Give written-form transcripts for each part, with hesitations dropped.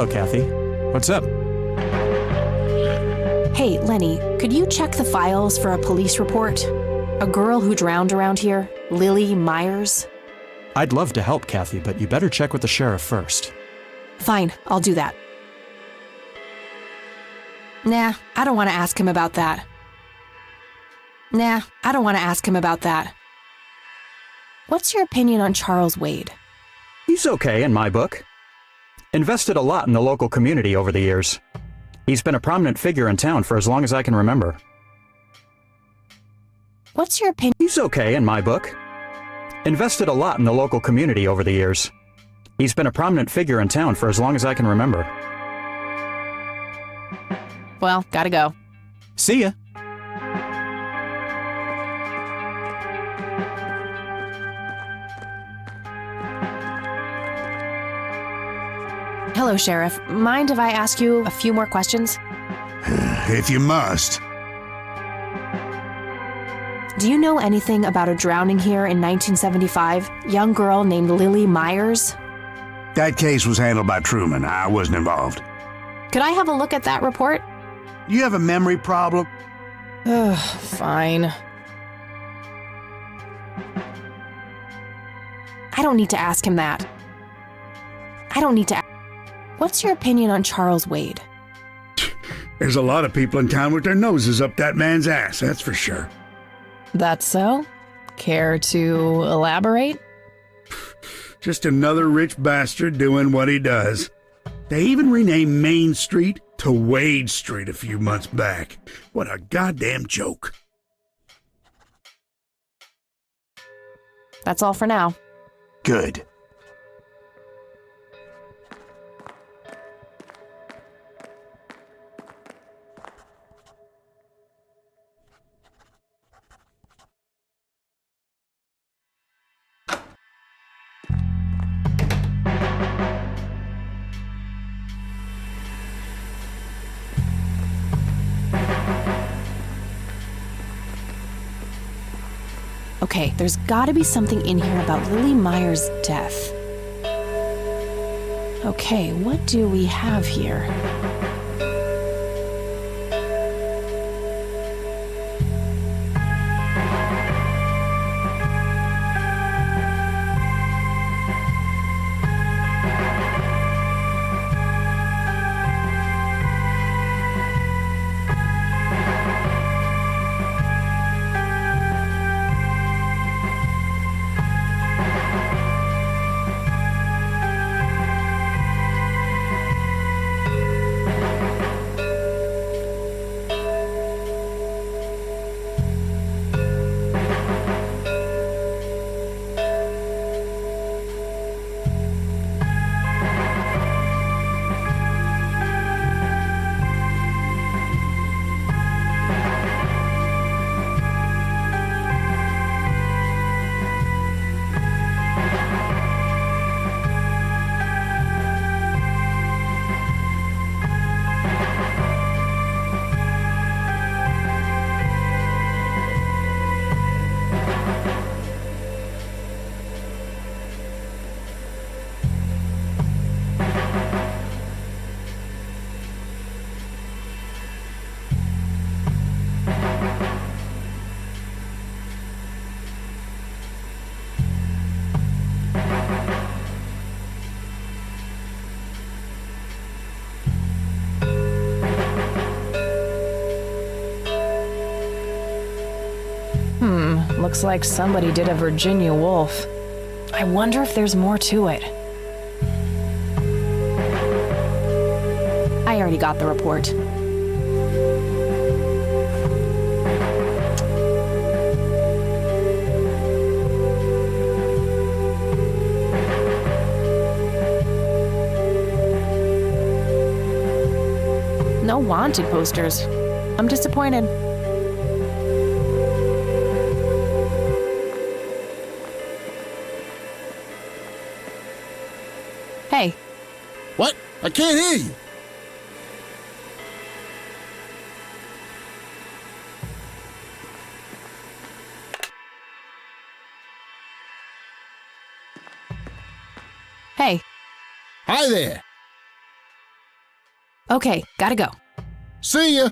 Hello, Kathy. What's up? Hey, Lenny, could you check the files for a police report? A girl who drowned around here, Lily Myers? I'd love to help, Kathy, but you better check with the sheriff first. Fine, I'll do that. Nah, I don't want to ask him about that. What's your opinion on Charles Wade? He's okay in my book. Invested a lot in the local community over the years. He's been a prominent figure in town for as long as I can remember. What's your opinion? He's okay in my book. Invested a lot in the local community over the years. He's been a prominent figure in town for as long as I can remember. Well, gotta go. See ya. Hello, Sheriff. Mind if I ask you a few more questions? If you must. Do you know anything about a drowning here in 1975? Young girl named Lily Myers? That case was handled by Truman. I wasn't involved. Could I have a look at that report? You have a memory problem? Ugh, fine. I don't need to ask him that. What's your opinion on Charles Wade? There's a lot of people in town with their noses up that man's ass, that's for sure. That's so? Care to elaborate? Just another rich bastard doing what he does. They even renamed Main Street to Wade Street a few months back. What a goddamn joke. That's all for now. Good. Okay, there's gotta be something in here about Lily Myers' death. Okay, what do we have here? Looks like somebody did a Virginia Woolf. I wonder if there's more to it. I already got the report. No wanted posters. I'm disappointed. Hey. What? I can't hear you. Hey. Hi there. Okay, gotta go. See ya.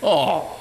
Oh.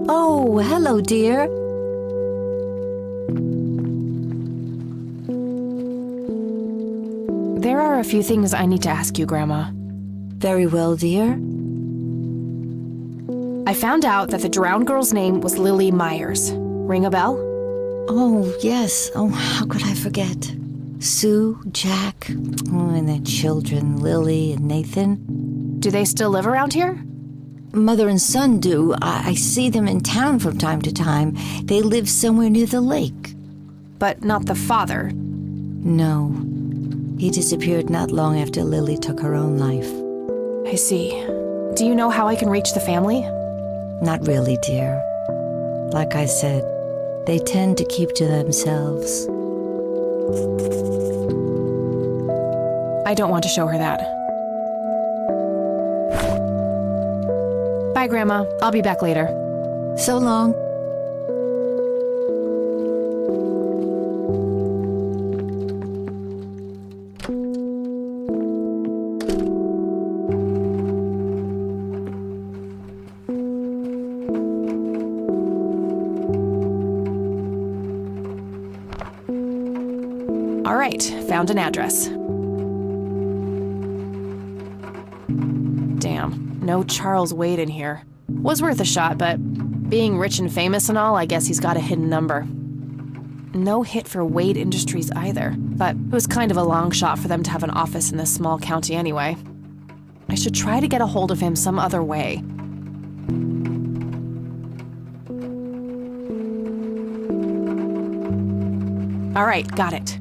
Oh, hello, dear. There are a few things I need to ask you, Grandma. Very well, dear. I found out that the drowned girl's name was Lily Myers. Ring a bell? Oh, yes. Oh, how could I forget? Sue, Jack, and their children, Lily and Nathan. Do they still live around here? Mother and son do. I see them in town from time to time. They live somewhere near the lake. But not the father. No. He disappeared not long after Lily took her own life. I see. Do you know how I can reach the family? Not really, dear. Like I said, they tend to keep to themselves. I don't want to show her that. Bye, Grandma. I'll be back later. So long. All right, found an address. Damn, no Charles Wade in here. Was worth a shot, but being rich and famous and all, I guess he's got a hidden number. No hit for Wade Industries either, but it was kind of a long shot for them to have an office in this small county anyway. I should try to get a hold of him some other way. All right, got it.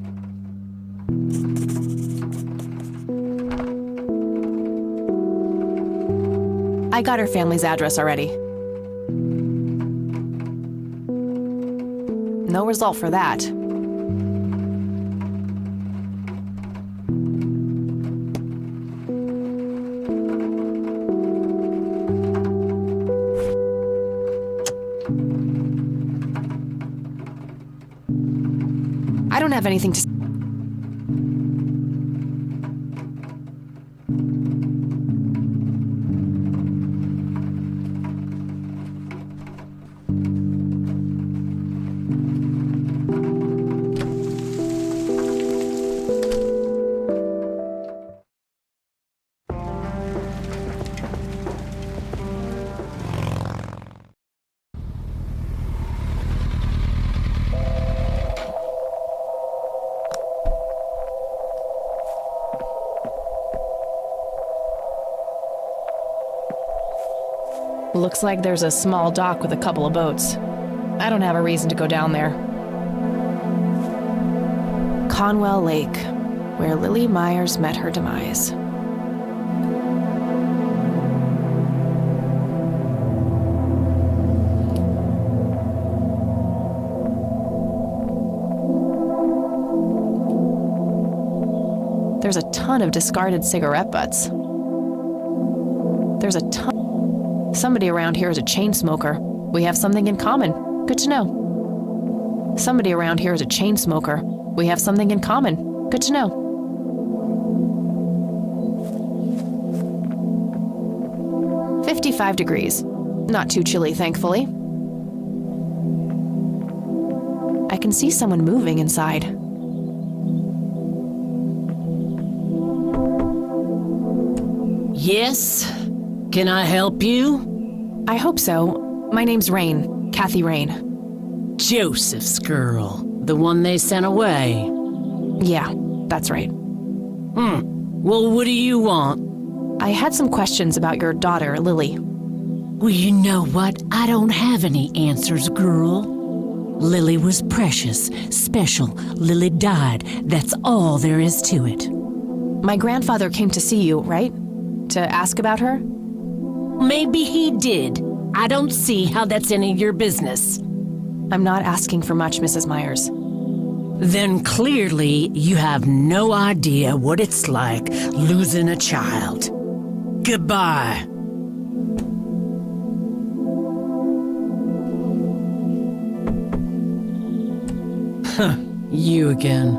I got her family's address already. No result for that. I don't have anything to... Looks like there's a small dock with a couple of boats. I don't have a reason to go down there. Conwell Lake, where Lily Myers met her demise. There's a ton of discarded cigarette butts. There's a ton. Somebody around here is a chain smoker. We have something in common. Good to know. Somebody around here is a chain smoker. We have something in common. Good to know. "55 degrees. Not too chilly, thankfully. I can see someone moving inside. Yes? Can I help you? I hope so. My name's Rain. Kathy Rain. Joseph's girl. The one they sent away. Yeah, that's right. Well, what do you want? I had some questions about your daughter, Lily. Well, you know what? I don't have any answers, girl. Lily was precious, special. Lily died. That's all there is to it. My grandfather came to see you, right? To ask about her? Maybe he did. I don't see how that's any of your business. I'm not asking for much, Mrs. Myers. Then clearly you have no idea what it's like losing a child. Goodbye. You again.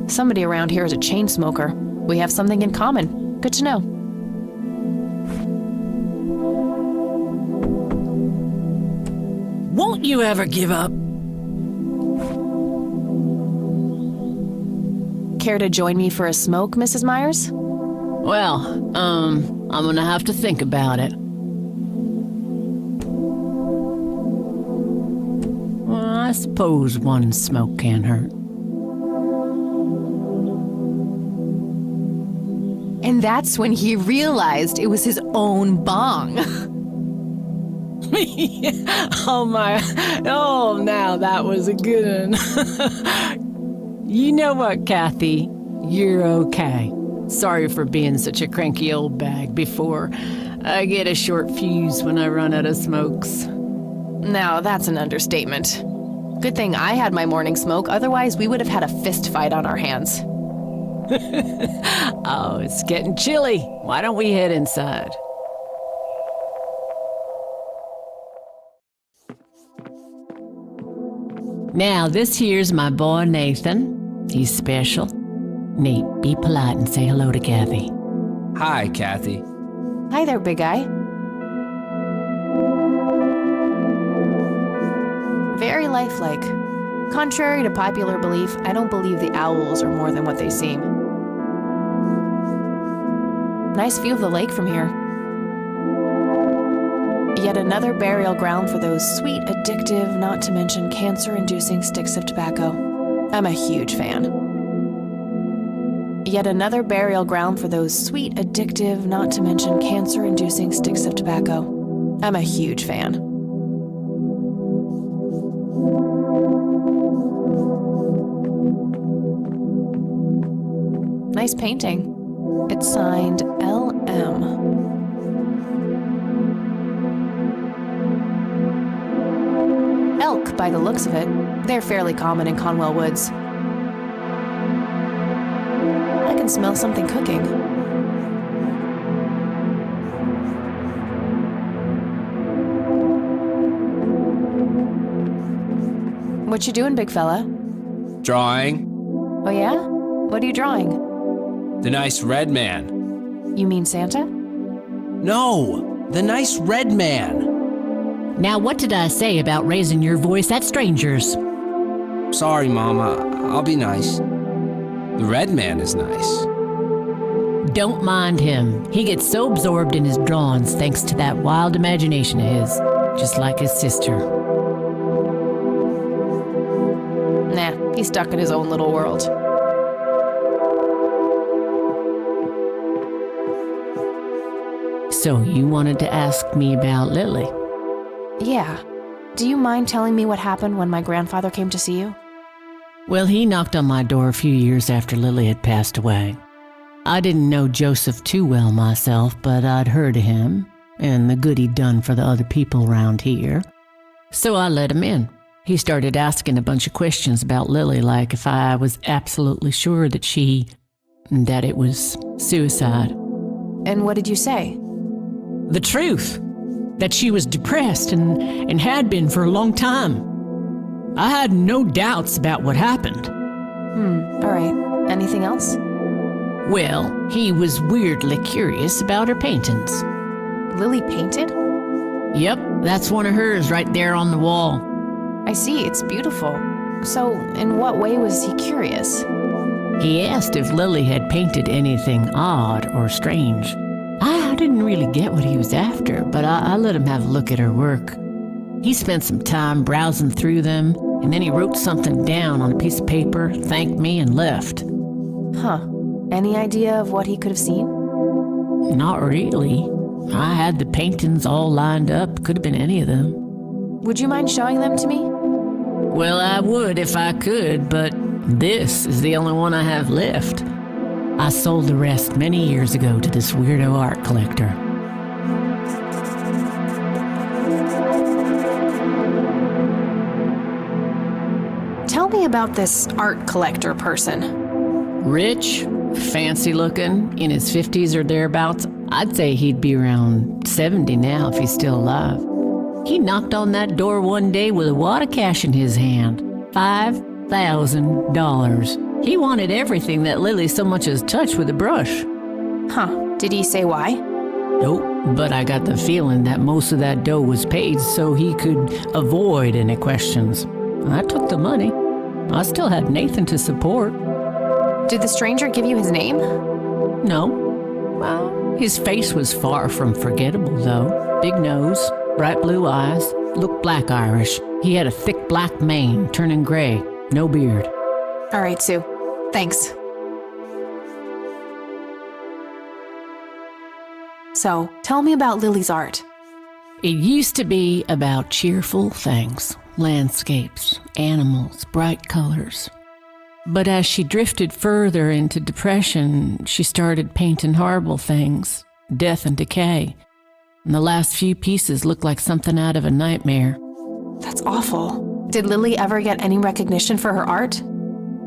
Somebody around here is a chain smoker. We have something in common. Good to know. Won't you ever give up? Care to join me for a smoke, Mrs. Myers? Well, I'm gonna have to think about it. Well, I suppose one smoke can't hurt. And that's when he realized it was his own bong. Oh my, oh, now that was a good one. You know what, Kathy? You're okay. Sorry for being such a cranky old bag before. I get a short fuse when I run out of smokes. Now, that's an understatement. Good thing I had my morning smoke, otherwise we would have had a fist fight on our hands. Oh, it's getting chilly. Why don't we head inside? Now, this here's my boy Nathan. He's special. Nate, be polite and say hello to Kathy. Hi, Kathy. Hi there, big guy. Very lifelike. Contrary to popular belief, I don't believe the owls are more than what they seem. Nice view of the lake from here. Yet another burial ground for those sweet, addictive, not to mention cancer-inducing sticks of tobacco. I'm a huge fan. Yet another burial ground for those sweet, addictive, not to mention cancer-inducing sticks of tobacco. I'm a huge fan. Nice painting. It's signed L.M. Elk, by the looks of it. They're fairly common in Conwell Woods. I can smell something cooking. What you doing, big fella? Drawing. Oh yeah? What are you drawing? The nice red man. You mean Santa? No, the nice red man. Now, what did I say about raising your voice at strangers? Sorry, Mama. I'll be nice. The red man is nice. Don't mind him. He gets so absorbed in his drawings thanks to that wild imagination of his, just like his sister. Nah, he's stuck in his own little world. So you wanted to ask me about Lily? Yeah. Do you mind telling me what happened when my grandfather came to see you? Well, he knocked on my door a few years after Lily had passed away. I didn't know Joseph too well myself, but I'd heard of him and the good he'd done for the other people around here. So I let him in. He started asking a bunch of questions about Lily, like if I was absolutely sure that it was suicide. And what did you say? The truth, that she was depressed and had been for a long time. I had no doubts about what happened. All right. Anything else? Well, he was weirdly curious about her paintings. Lily painted? Yep, that's one of hers right there on the wall. I see, it's beautiful. So, in what way was he curious? He asked if Lily had painted anything odd or strange. I didn't really get what he was after, but I let him have a look at her work. He spent some time browsing through them, and then he wrote something down on a piece of paper, thanked me, and left. Huh. Any idea of what he could have seen? Not really. I had the paintings all lined up. Could have been any of them. Would you mind showing them to me? Well, I would if I could, but this is the only one I have left. I sold the rest many years ago to this weirdo art collector. Tell me about this art collector person. Rich, fancy looking, in his 50s or thereabouts. I'd say he'd be around 70 now if he's still alive. He knocked on that door one day with a wad of cash in his hand. $5,000. He wanted everything that Lily so much as touched with a brush. Huh. Did he say why? Nope, but I got the feeling that most of that dough was paid so he could avoid any questions. I took the money. I still had Nathan to support. Did the stranger give you his name? No. Well, his face was far from forgettable, though. Big nose, bright blue eyes, looked black Irish. He had a thick black mane, turning gray, no beard. All right, Sue. Thanks. So, tell me about Lily's art. It used to be about cheerful things, landscapes, animals, bright colors. But as she drifted further into depression, she started painting horrible things, death and decay. And the last few pieces looked like something out of a nightmare. That's awful. Did Lily ever get any recognition for her art?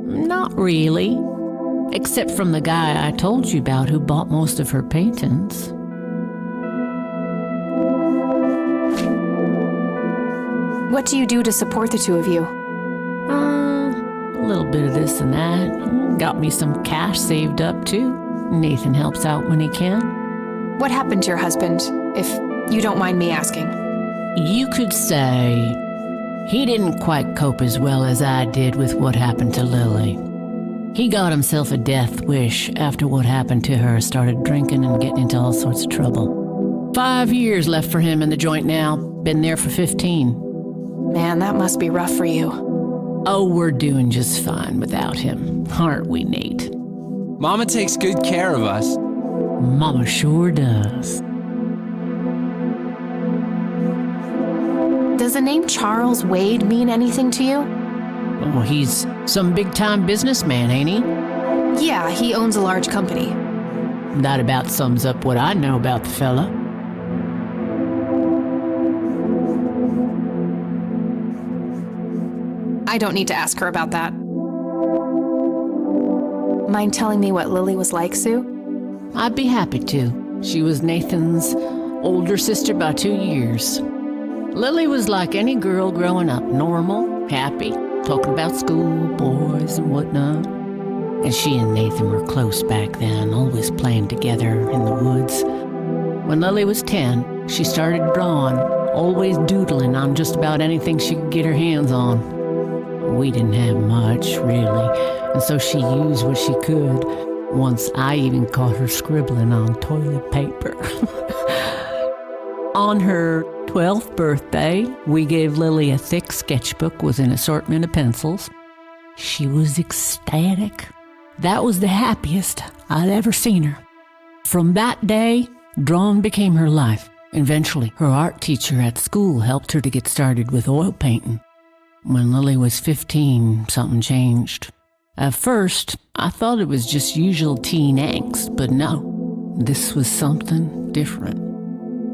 Not really, except from the guy I told you about who bought most of her paintings. What do you do to support the two of you? A little bit of this and that. Got me some cash saved up, too. Nathan helps out when he can. What happened to your husband, if you don't mind me asking? You could say he didn't quite cope as well as I did with what happened to Lily. He got himself a death wish after what happened to her, started drinking and getting into all sorts of trouble. 5 years left for him in the joint now. Been there for 15. Man, that must be rough for you. Oh, we're doing just fine without him, aren't we, Nate? Mama takes good care of us. Mama sure does. Does the name Charles Wade mean anything to you? Oh, he's some big-time businessman, ain't he? Yeah, he owns a large company. That about sums up what I know about the fella. I don't need to ask her about that. Mind telling me what Lily was like, Sue? I'd be happy to. She was Nathan's older sister by 2 years. Lily was like any girl growing up, normal, happy, talking about school, boys, and whatnot. And she and Nathan were close back then, always playing together in the woods. When Lily was 10, she started drawing, always doodling on just about anything she could get her hands on. We didn't have much, really, and so she used what she could. Once I even caught her scribbling on toilet paper. On her 12th birthday, we gave Lily a thick sketchbook with an assortment of pencils. She was ecstatic. That was the happiest I'd ever seen her. From that day, drawing became her life. Eventually, her art teacher at school helped her to get started with oil painting. When Lily was 15, something changed. At first, I thought it was just usual teen angst, but no, this was something different.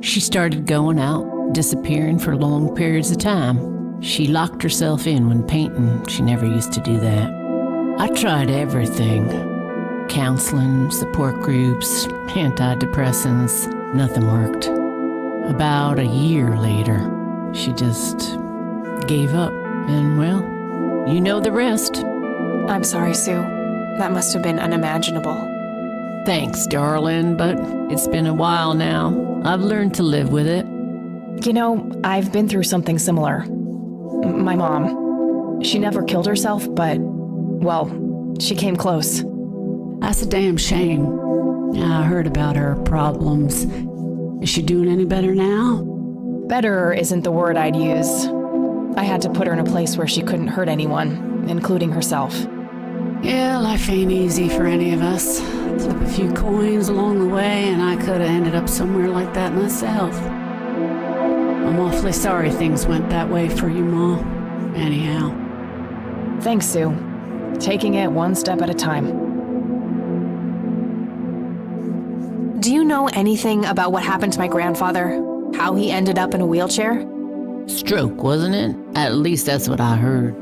She started going out, disappearing for long periods of time. She locked herself in when painting. She never used to do that. I tried everything. Counseling, support groups, antidepressants. Nothing worked. About a year later, she just gave up. And well, you know the rest. I'm sorry, Sue. That must have been unimaginable. Thanks, darling, but it's been a while now. I've learned to live with it. You know, I've been through something similar. My mom. She never killed herself, but, well, she came close. That's a damn shame. I heard about her problems. Is she doing any better now? Better isn't the word I'd use. I had to put her in a place where she couldn't hurt anyone, including herself. Yeah, life ain't easy for any of us. Flip a few coins along the way, and I could have ended up somewhere like that myself. I'm awfully sorry things went that way for you, Ma. Anyhow. Thanks, Sue. Taking it one step at a time. Do you know anything about what happened to my grandfather? How he ended up in a wheelchair? Stroke, wasn't it? At least that's what I heard.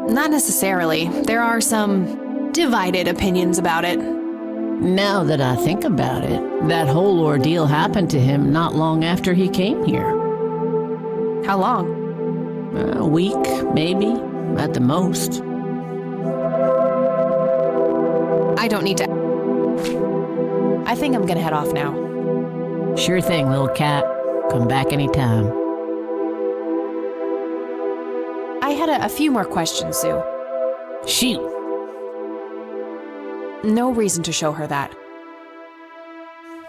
Not necessarily. There are some divided opinions about it. Now that I think about it, that whole ordeal happened to him not long after he came here. How long? A week, maybe, at the most. I don't need to. I think I'm gonna head off now. Sure thing, little cat. Come back anytime. I had a few more questions, Sue. Shoot. No reason to show her that.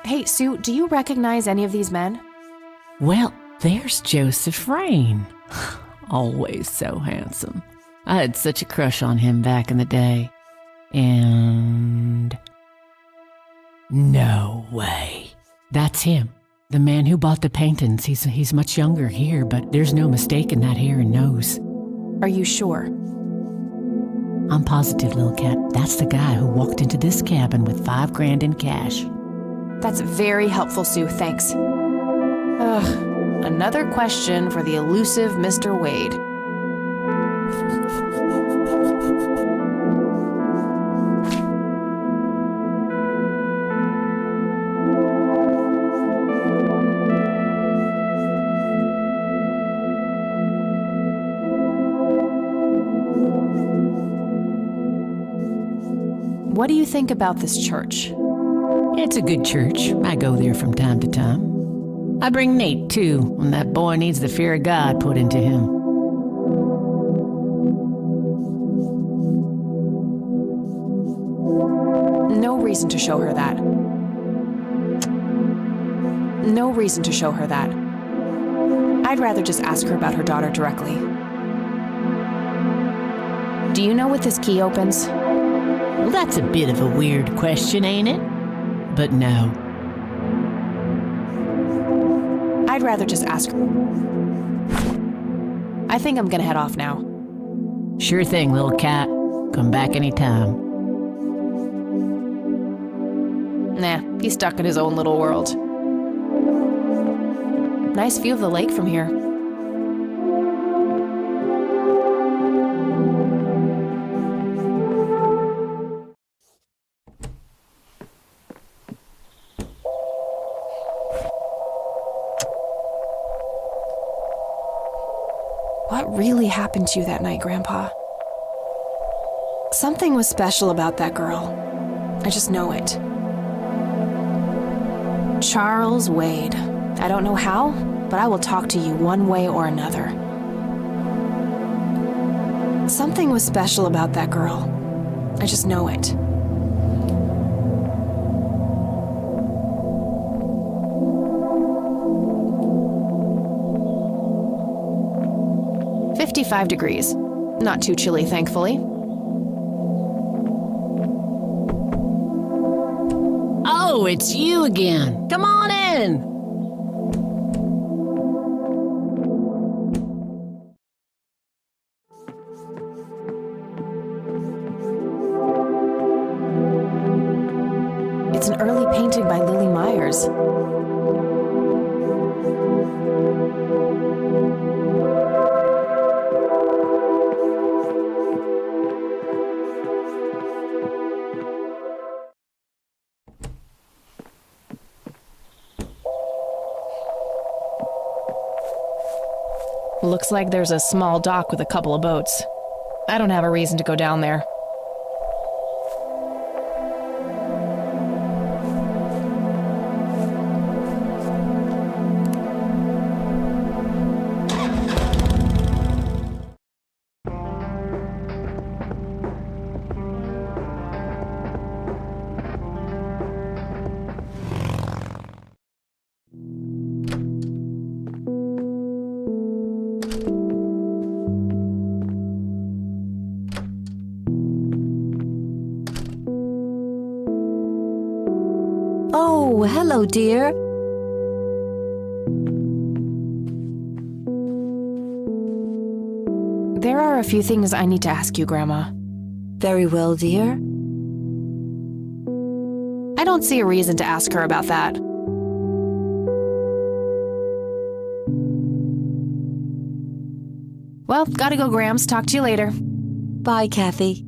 Hey, Sue, do you recognize any of these men? Well, there's Joseph Rain. Always so handsome. I had such a crush on him back in the day. And... no way. That's him. The man who bought the paintings. He's much younger here, but there's no mistaking that hair and nose. Are you sure? I'm positive, little cat. That's the guy who walked into this cabin with $5,000 in cash. That's very helpful, Sue. Thanks. Ugh. Another question for the elusive Mr. Wade. What do you think about this church? It's a good church. I go there from time to time. I bring Nate, too, when that boy needs the fear of God put into him. No reason to show her that. No reason to show her that. I'd rather just ask her about her daughter directly. Do you know what this key opens? Well, that's a bit of a weird question, ain't it? But no. I'd rather just ask her. I think I'm gonna head off now. Sure thing, little cat. Come back anytime. Nah, he's stuck in his own little world. Nice view of the lake from here. What really happened to you that night, Grandpa? Something was special about that girl. I just know it. Charles Wade. I don't know how, but I will talk to you one way or another. Something was special about that girl. I just know it. $55. Not too chilly, thankfully. Oh, it's you again. Come on in. It's an early painting by Lily Myers. Looks like there's a small dock with a couple of boats. I don't have a reason to go down there. Oh, hello, dear. There are a few things I need to ask you, Grandma. Very well, dear. I don't see a reason to ask her about that. Well, gotta go, Grams. Talk to you later. Bye, Kathy.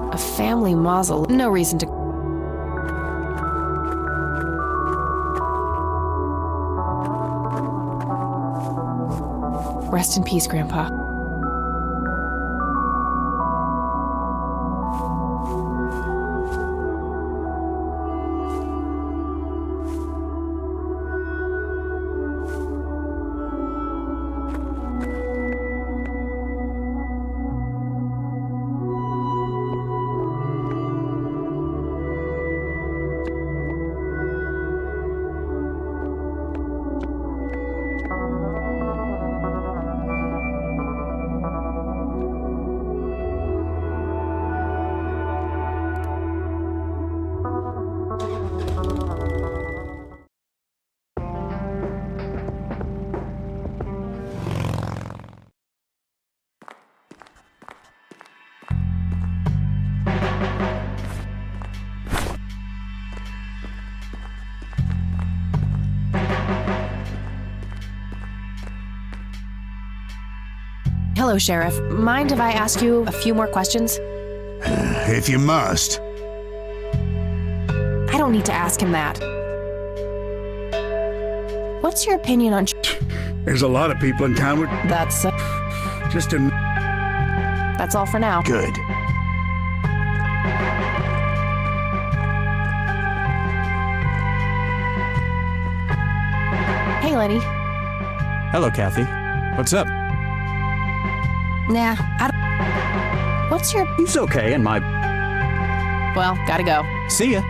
A family mausoleum. No reason to. Rest in peace, Grandpa. Hello, Sheriff. Mind if I ask you a few more questions? If you must. I don't need to ask him that. What's your opinion on... There's a lot of people in town with That's all for now. good. Hey, Lenny. Hello, Kathy. What's up? Nah, What's your... He's okay in my... Well, gotta go. See ya.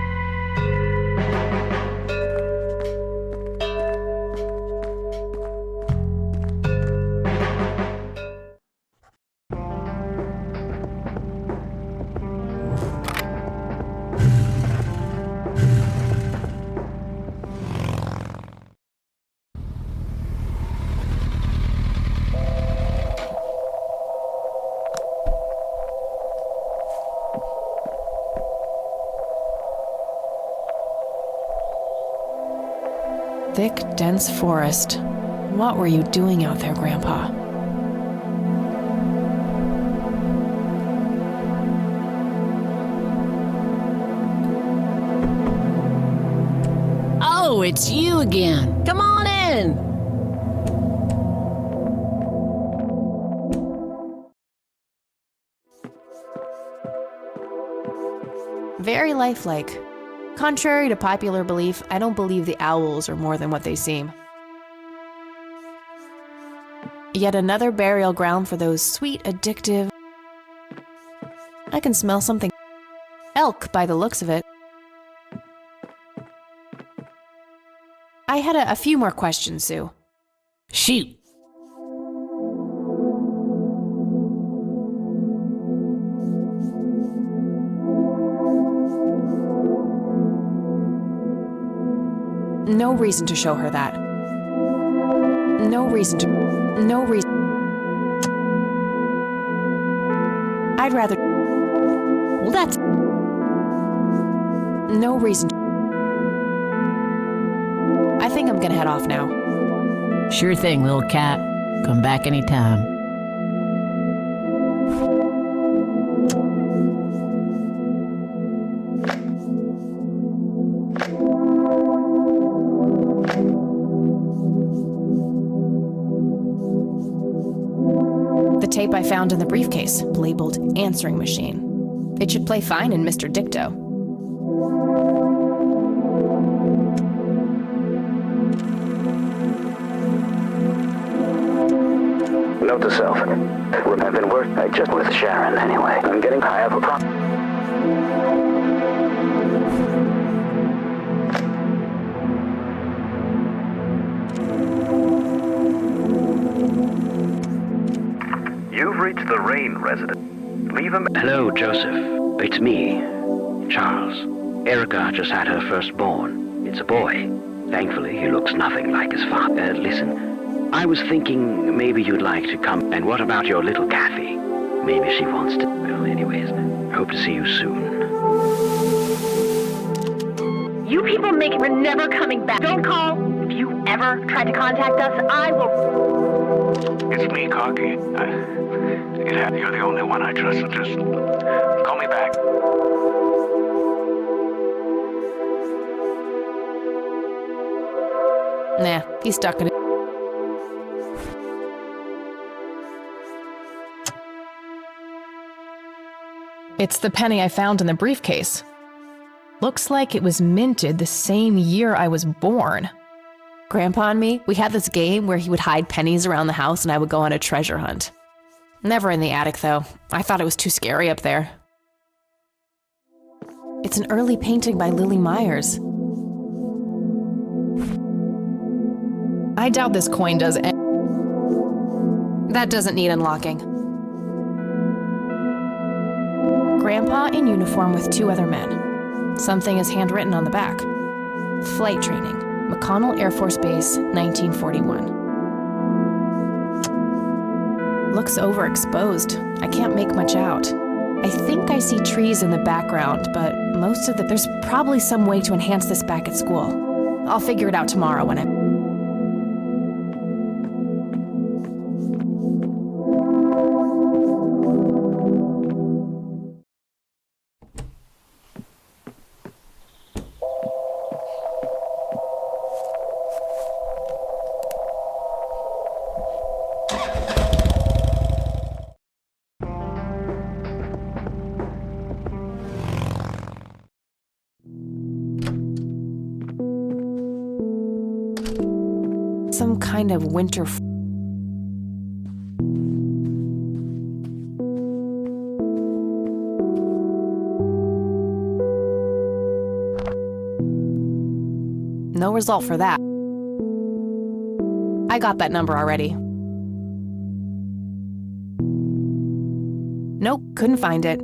Thick, dense forest. What were you doing out there, Grandpa? Oh, it's you again. Come on in. Very lifelike. Contrary to popular belief, I don't believe the owls are more than what they seem. Yet another burial ground for those sweet, addictive... I can smell something. Elk, by the looks of it. I had a few more questions, Sue. Shoot. No reason to show her that. No reason. I'd rather... No, that's... No reason. I think I'm gonna head off now. Sure thing, little cat. Come back anytime. The tape I found in the briefcase, labeled answering machine. It should play fine in Mr. Dicto. Note to self. Would have been worth I just with Sharon anyway. I'm getting high up a problem. You've reached the Rain residence. Leave him. Hello, Joseph. It's me, Charles. Erica just had her firstborn. It's a boy. Thankfully, he looks nothing like his father. Listen, I was thinking maybe you'd like to come. And what about your little Kathy? Maybe she wants to. Well, anyways, hope to see you soon. You people make it. We're never coming back. Don't call. If you ever try to contact us, I will. It's me, Cocky. You're the only one I trust. So just call me back. Nah, he's stuck in it. It's the penny I found in the briefcase. Looks like it was minted the same year I was born. Grandpa and me, we had this game where he would hide pennies around the house and I would go on a treasure hunt. Never in the attic, though. I thought it was too scary up there. It's an early painting by Lily Myers. I doubt this coin does any. That doesn't need unlocking. Grandpa in uniform with two other men. Something is handwritten on the back. Flight training, McConnell Air Force Base, 1941. Looks overexposed. I can't make much out. I think I see trees in the background, but most of there's probably some way to enhance this back at school. I'll figure it out tomorrow when I... Some kind of winter... No result for that. I got that number already. Nope, couldn't find it.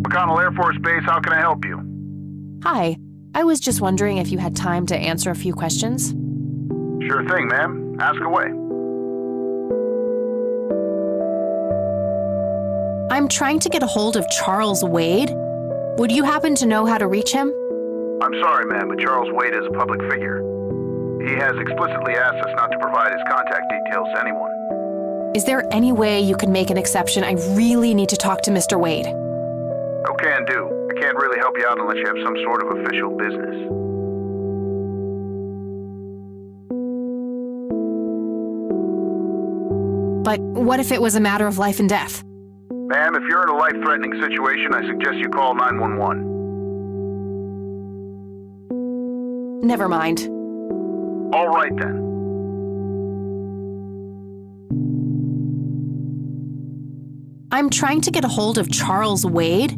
McConnell Air Force Base, how can I help you? Hi, I was just wondering if you had time to answer a few questions. Sure thing, ma'am. Ask away. I'm trying to get a hold of Charles Wade. Would you happen to know how to reach him? I'm sorry, ma'am, but Charles Wade is a public figure. He has explicitly asked us not to provide his contact details to anyone. Is there any way you can make an exception? I really need to talk to Mr. Wade. Oh, can do. I can't really help you out unless you have some sort of official business. But what if it was a matter of life and death? Ma'am, if you're in a life-threatening situation, I suggest you call 911. Never mind. All right, then. I'm trying to get a hold of Charles Wade.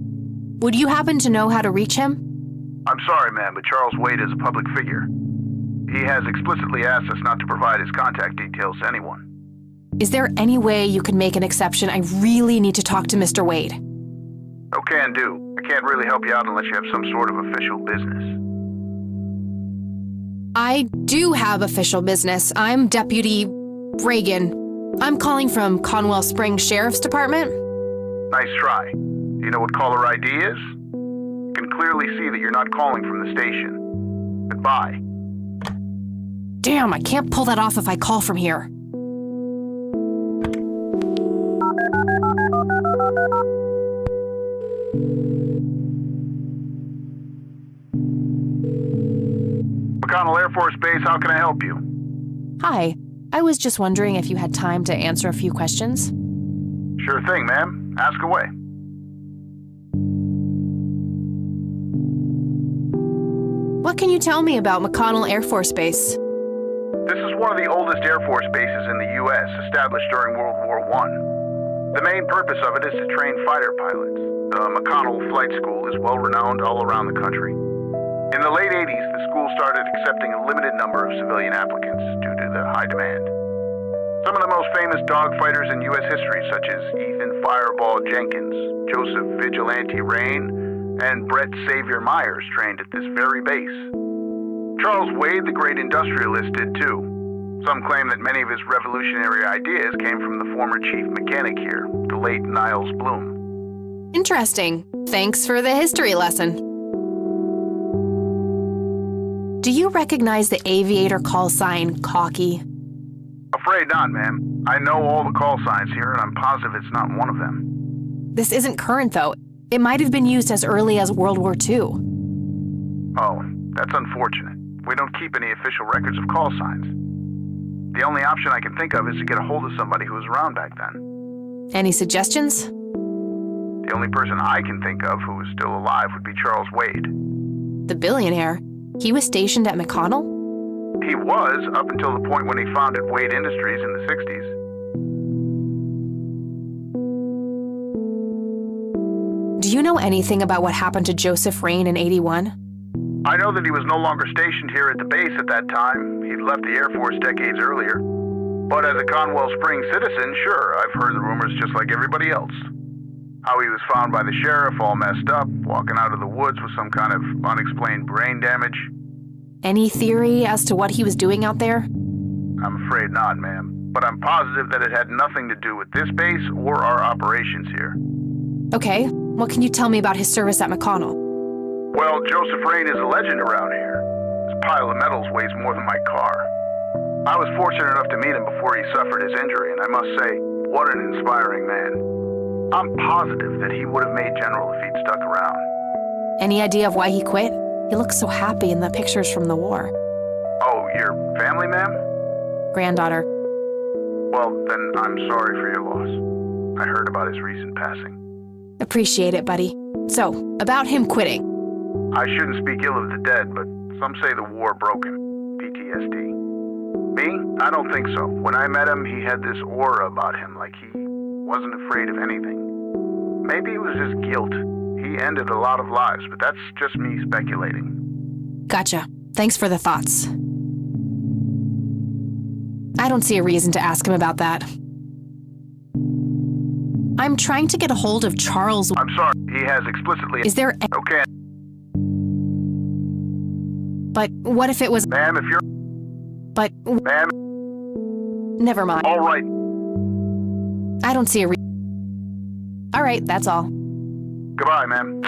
Would you happen to know how to reach him? I'm sorry, ma'am, but Charles Wade is a public figure. He has explicitly asked us not to provide his contact details to anyone. Is there any way you can make an exception? I really need to talk to Mr. Wade. Oh, can do. I can't really help you out unless you have some sort of official business. I do have official business. I'm Deputy Reagan. I'm calling from Conwell Springs Sheriff's Department. Nice try. Do you know what caller ID is? You can clearly see that you're not calling from the station. Goodbye. Damn, I can't pull that off if I call from here. McConnell Air Force Base, how can I help you? Hi, I was just wondering if you had time to answer a few questions. Sure thing, ma'am. Ask away. What can you tell me about McConnell Air Force Base? This is one of the oldest Air Force bases in the U.S., established during World War I. The main purpose of it is to train fighter pilots. The McConnell Flight School is well-renowned all around the country. In the late 80s, the school started accepting a limited number of civilian applicants due to the high demand. Some of the most famous dogfighters in U.S. history, such as Ethan Fireball Jenkins, Joseph Vigilante Rain, and Brett Savior Myers trained at this very base. Charles Wade, the great industrialist, did too. Some claim that many of his revolutionary ideas came from the former chief mechanic here, the late Niles Bloom. Interesting. Thanks for the history lesson. Do you recognize the aviator call sign, Cocky? Afraid not, ma'am. I know all the call signs here, and I'm positive it's not one of them. This isn't current, though. It might have been used as early as World War II. Oh, that's unfortunate. We don't keep any official records of call signs. The only option I can think of is to get a hold of somebody who was around back then. Any suggestions? The only person I can think of who is still alive would be Charles Wade. The billionaire? He was stationed at McConnell? He was, up until the point when he founded Wade Industries in the 60s. Do you know anything about what happened to Joseph Rain in '81? I know that he was no longer stationed here at the base at that time. He'd left the Air Force decades earlier. But as a Conwell Springs citizen, sure, I've heard the rumors just like everybody else. How he was found by the sheriff all messed up, walking out of the woods with some kind of unexplained brain damage. Any theory as to what he was doing out there? I'm afraid not, ma'am. But I'm positive that it had nothing to do with this base or our operations here. Okay, what can you tell me about his service at McConnell? Well, Joseph Rain is a legend around here. His pile of medals weighs more than my car. I was fortunate enough to meet him before he suffered his injury, and I must say, what an inspiring man. I'm positive that he would have made General if he'd stuck around. Any idea of why he quit? He looks so happy in the pictures from the war. Oh, your family, ma'am? Granddaughter. Well, then I'm sorry for your loss. I heard about his recent passing. Appreciate it, buddy. So, about him quitting. I shouldn't speak ill of the dead, but some say the war broke him. PTSD. Me? I don't think so. When I met him, he had this aura about him, like he wasn't afraid of anything. Maybe it was his guilt. He ended a lot of lives, but that's just me speculating. Gotcha. Thanks for the thoughts. I don't see a reason to ask him about that. I'm trying to get a hold of Charles. I'm sorry. He has explicitly... Is there... Okay. But what if it was... Ma'am, if you're... But... Ma'am... Never mind. All right. I don't see a All right, that's all. Goodbye, ma'am.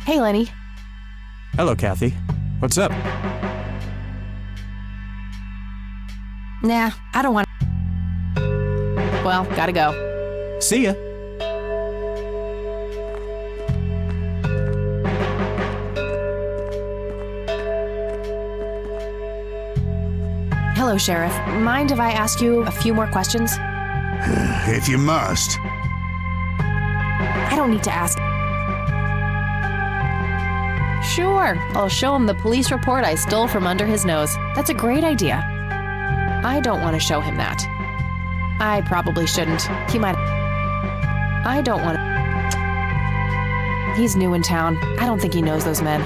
Hey, Lenny. Hello, Kathy. What's up? Nah, I don't want... Well, gotta go. See ya. Hello, Sheriff. Mind if I ask you a few more questions? If you must. I don't need to ask. Sure, I'll show him the police report I stole from under his nose. That's a great idea. I don't want to show him that. I probably shouldn't. He might... I don't want to... He's new in town. I don't think he knows those men.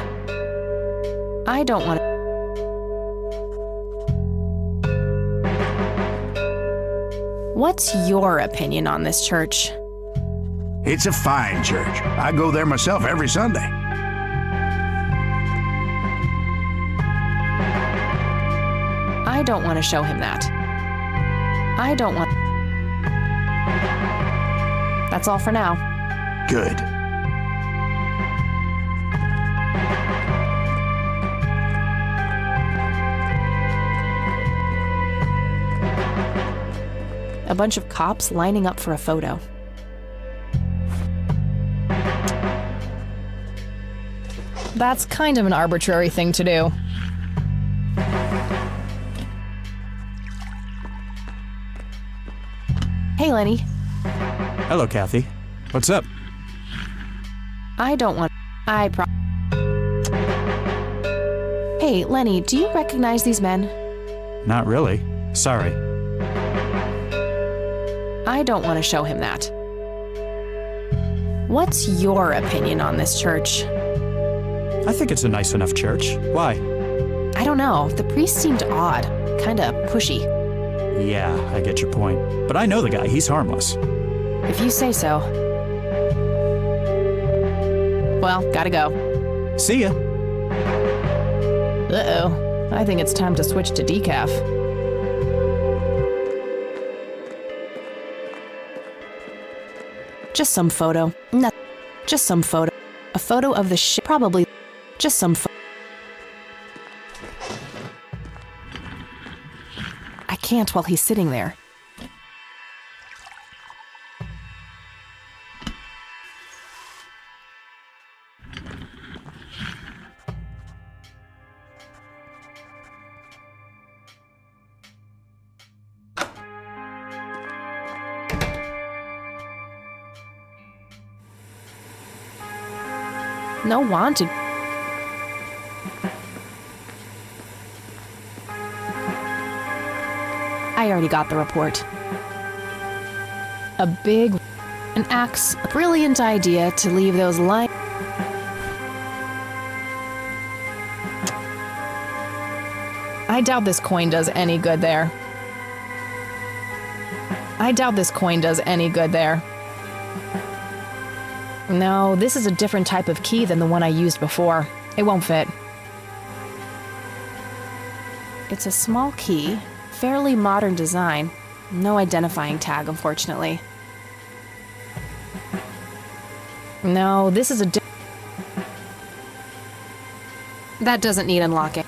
I don't want to... What's your opinion on this church? It's a fine church. I go there myself every Sunday. I don't want to show him that. I don't want... That's all for now. Good. A bunch of cops lining up for a photo. That's kind of an arbitrary thing to do. Hey, Lenny. Hello, Kathy. What's up? I don't want... Hey, Lenny, do you recognize these men? Not really. Sorry. I don't want to show him that. What's your opinion on this church? I think it's a nice enough church. Why? I don't know. The priest seemed odd. Kinda pushy. Yeah, I get your point. But I know the guy. He's harmless. If you say so. Well, gotta go. See ya. Uh-oh. I think it's time to switch to decaf. Just some photo. No, just some photo. A photo of the ship. Probably just some I can't while he's sitting there. No wanted. I already got the report. An axe, a brilliant idea to leave those lines. I doubt this coin does any good there. No, this is a different type of key than the one I used before. It won't fit. It's a small key, fairly modern design. No identifying tag, unfortunately. No, this is a That doesn't need unlocking.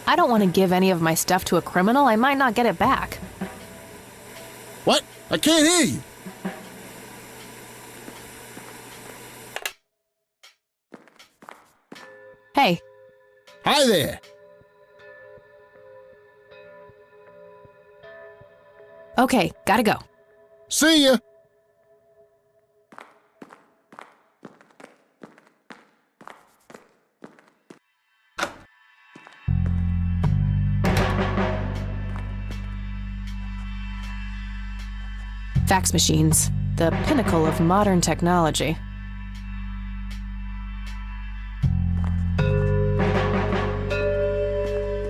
I don't want to give any of my stuff to a criminal. I might not get it back. What? I can't hear you. Hey. Hi there. Okay, gotta go. See ya. Fax machines, the pinnacle of modern technology.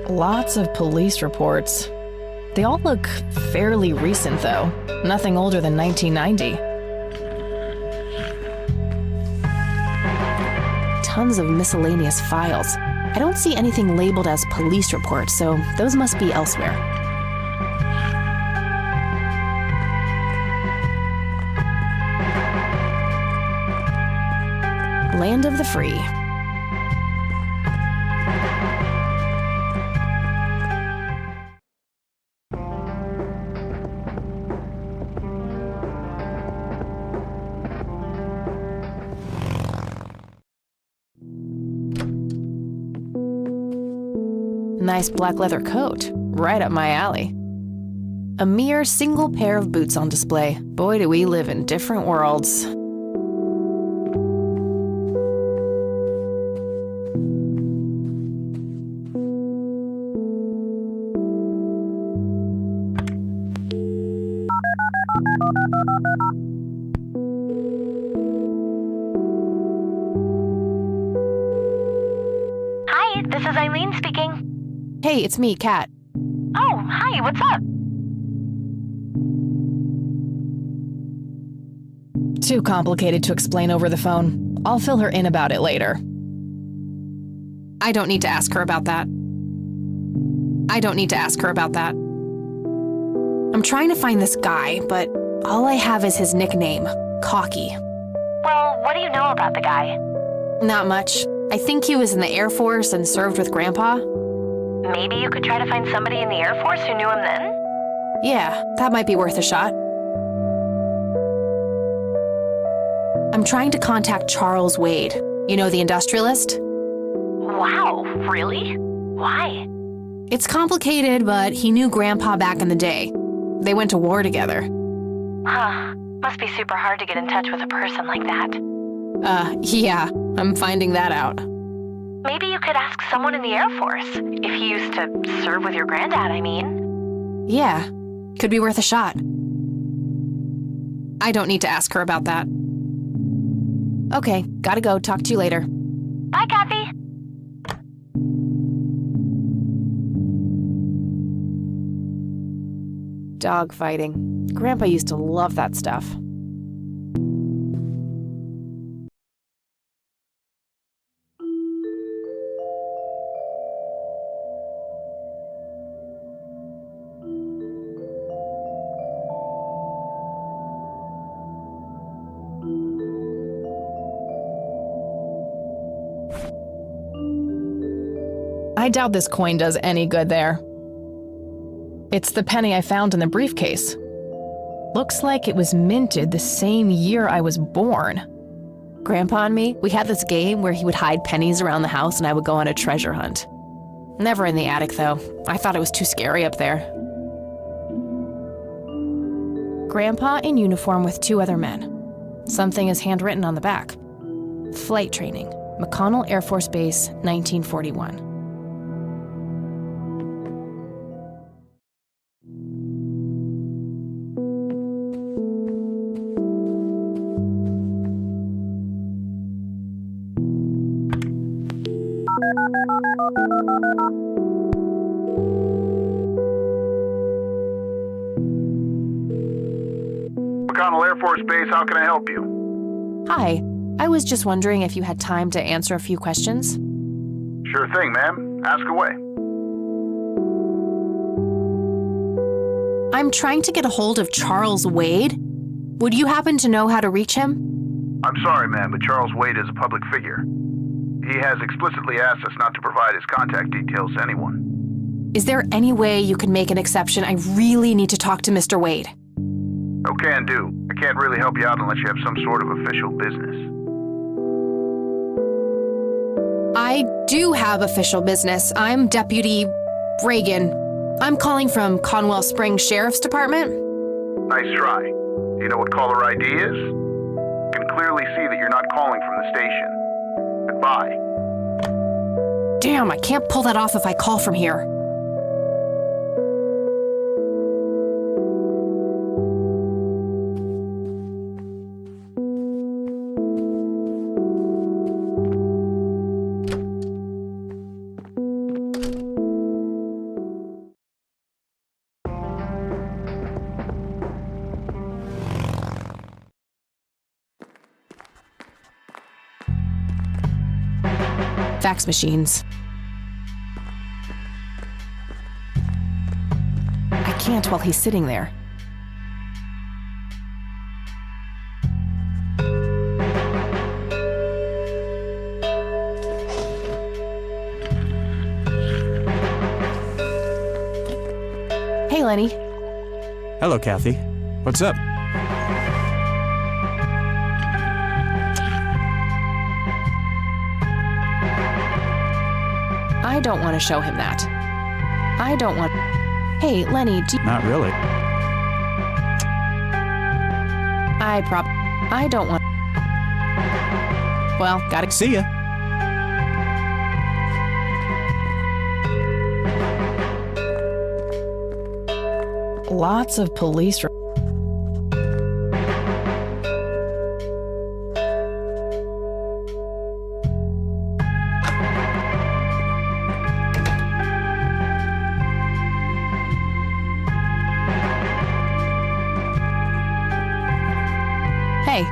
Lots of police reports. They all look fairly recent, though. Nothing older than 1990. Tons of miscellaneous files. I don't see anything labeled as police reports, so those must be elsewhere. Land of the free. Nice black leather coat. Right up my alley. A mere single pair of boots on display. Boy, do we live in different worlds. Hi, this is Eileen speaking. Hey, it's me, Kat. Oh, hi, what's up? Too complicated to explain over the phone. I'll fill her in about it later. I don't need to ask her about that. I'm trying to find this guy, but all I have is his nickname, Cocky. Well, what do you know about the guy? Not much. I think he was in the Air Force and served with Grandpa. Maybe you could try to find somebody in the Air Force who knew him then? Yeah, that might be worth a shot. I'm trying to contact Charles Wade. You know, the industrialist? Wow, really? Why? It's complicated, but he knew Grandpa back in the day. They went to war together. Huh. Must be super hard to get in touch with a person like that. Yeah, I'm finding that out. Maybe you could ask someone in the Air Force. If he used to serve with your granddad, I mean. Yeah, could be worth a shot. I don't need to ask her about that. Okay, gotta go. Talk to you later. Bye, Kathy. Dog fighting. Grandpa used to love that stuff. I doubt this coin does any good there. It's the penny I found in the briefcase. Looks like it was minted the same year I was born. Grandpa and me, we had this game where he would hide pennies around the house and I would go on a treasure hunt. Never in the attic, though. I thought it was too scary up there. Grandpa in uniform with 2 other men. Something is handwritten on the back. Flight training, McConnell Air Force Base, 1941. McConnell Air Force Base, how can I help you? Hi, I was just wondering if you had time to answer a few questions. Sure thing, ma'am. Ask away. I'm trying to get a hold of Charles Wade. Would you happen to know how to reach him? I'm sorry, ma'am, but Charles Wade is a public figure. He has explicitly asked us not to provide his contact details to anyone. Is there any way you can make an exception? I really need to talk to Mr. Wade. No can do. I can't really help you out unless you have some sort of official business. I do have official business. I'm Deputy Reagan. I'm calling from Conwell Springs Sheriff's Department. Nice try. Do you know what caller ID is? You can clearly see that you're not calling from the station. Goodbye. Damn, I can't pull that off if I call from here. Fax machines. I can't while he's sitting there. Hey, Lenny. Hello, Kathy. What's up? I don't want to show him that. I don't want... Hey, Lenny, do you... Not really. I don't want... Well, gotta... See ya. Lots of police... Hey.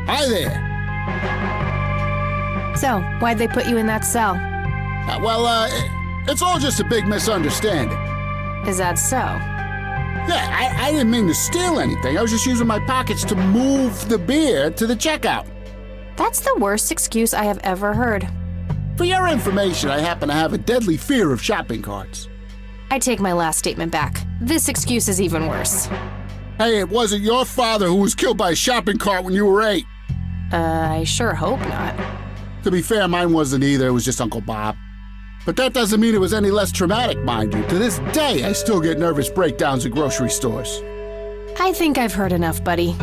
Hi there. So, why'd they put you in that cell? It's all just a big misunderstanding. Is that so? Yeah, I didn't mean to steal anything. I was just using my pockets to move the beer to the checkout. That's the worst excuse I have ever heard. For your information, I happen to have a deadly fear of shopping carts. I take my last statement back. This excuse is even worse. Hey, it wasn't your father who was killed by a shopping cart when you were 8. I sure hope not. To be fair, mine wasn't either. It was just Uncle Bob. But that doesn't mean it was any less traumatic, mind you. To this day, I still get nervous breakdowns at grocery stores. I think I've heard enough, buddy.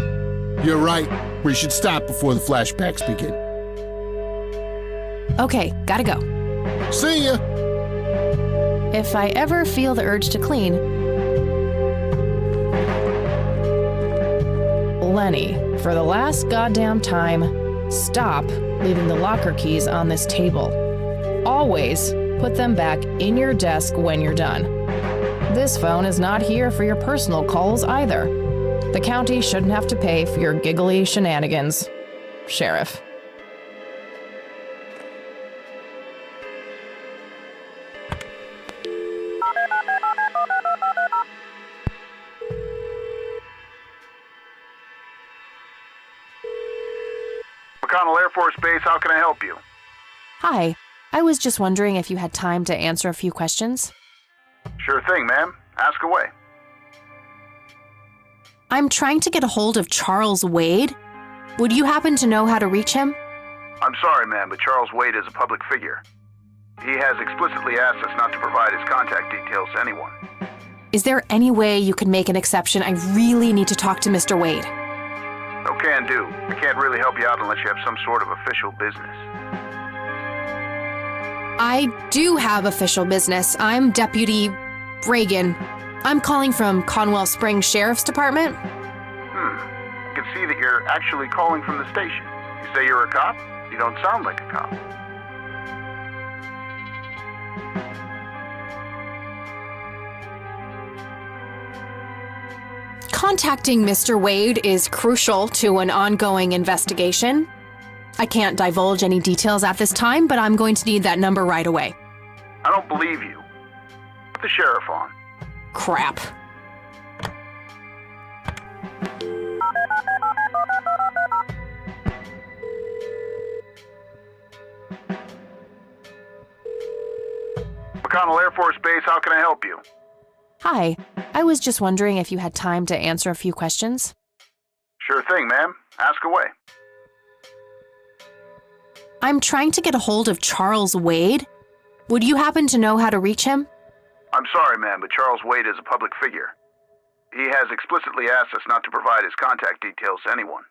You're right. We should stop before the flashbacks begin. Okay, gotta go. See ya! If I ever feel the urge to clean... Lenny, for the last goddamn time, stop leaving the locker keys on this table. Always put them back in your desk when you're done. This phone is not here for your personal calls either. The county shouldn't have to pay for your giggly shenanigans. Sheriff. McConnell Air Force Base, how can I help you? Hi. I was just wondering if you had time to answer a few questions. Sure thing, ma'am. Ask away. I'm trying to get a hold of Charles Wade. Would you happen to know how to reach him? I'm sorry, ma'am, but Charles Wade is a public figure. He has explicitly asked us not to provide his contact details to anyone. Is there any way you could make an exception? I really need to talk to Mr. Wade. No can do. I can't really help you out unless you have some sort of official business. I do have official business. I'm Deputy Reagan. I'm calling from Conwell Springs Sheriff's Department. I can see that you're actually calling from the station. You say you're a cop? You don't sound like a cop. Contacting Mr. Wade is crucial to an ongoing investigation. I can't divulge any details at this time, but I'm going to need that number right away. I don't believe you. Put the sheriff on. Crap. McConnell Air Force Base, how can I help you? Hi. I was just wondering if you had time to answer a few questions. Sure thing, ma'am. Ask away. I'm trying to get a hold of Charles Wade. Would you happen to know how to reach him? I'm sorry, ma'am, but Charles Wade is a public figure. He has explicitly asked us not to provide his contact details to anyone.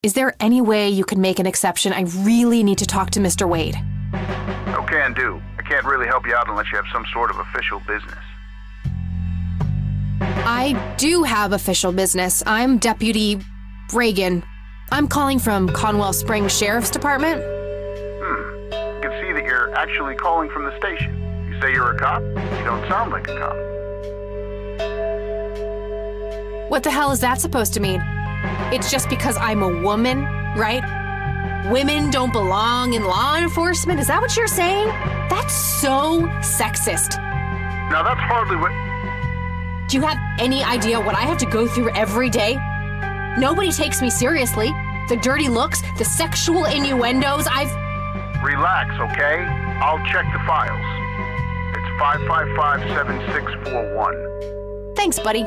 Is there any way you could make an exception? I really need to talk to Mr. Wade. No can do. I can't really help you out unless you have some sort of official business. I do have official business. I'm Deputy Reagan. I'm calling from Conwell Springs Sheriff's Department. I can see that you're actually calling from the station. You say you're a cop? You don't sound like a cop. What the hell is that supposed to mean? It's just because I'm a woman, right? Women don't belong in law enforcement? Is that what you're saying? That's so sexist. Now that's hardly what... Do you have any idea what I have to go through every day? Nobody takes me seriously. The dirty looks, the sexual innuendos, Relax, okay? I'll check the files. It's 555-7641. Thanks, buddy.